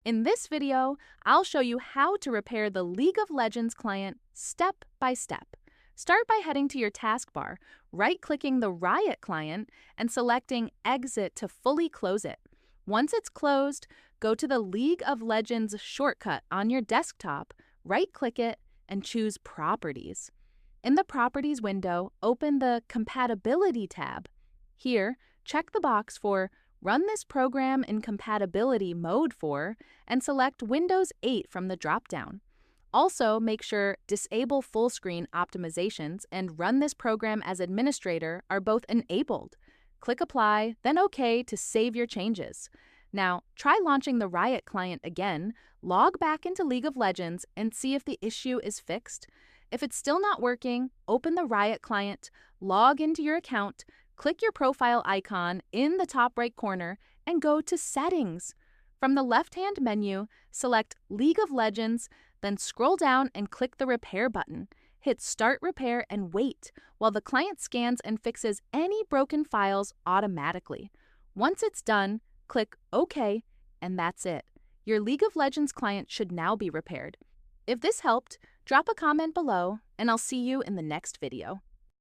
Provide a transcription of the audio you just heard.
In this video, I'll show you how to repair the League of Legends client step by step. Start by heading to your taskbar, right-clicking the Riot client, and selecting Exit to fully close it. Once it's closed, go to the League of Legends shortcut on your desktop, right-click it, and choose Properties. In the Properties window, open the Compatibility tab. Here, check the box for Run this program in compatibility mode for, and select Windows 8 from the dropdown. Also, make sure Disable Full Screen Optimizations and Run this program as administrator are both enabled. Click Apply, then OK to save your changes. Now, try launching the Riot client again, log back into League of Legends, and see if the issue is fixed. If it's still not working, open the Riot client, log into your account, click your profile icon in the top right corner, and go to Settings. From the left-hand menu, select League of Legends, then scroll down and click the Repair button. Hit Start Repair and wait while the client scans and fixes any broken files automatically. Once it's done, click OK, and that's it. Your League of Legends client should now be repaired. If this helped, drop a comment below, and I'll see you in the next video.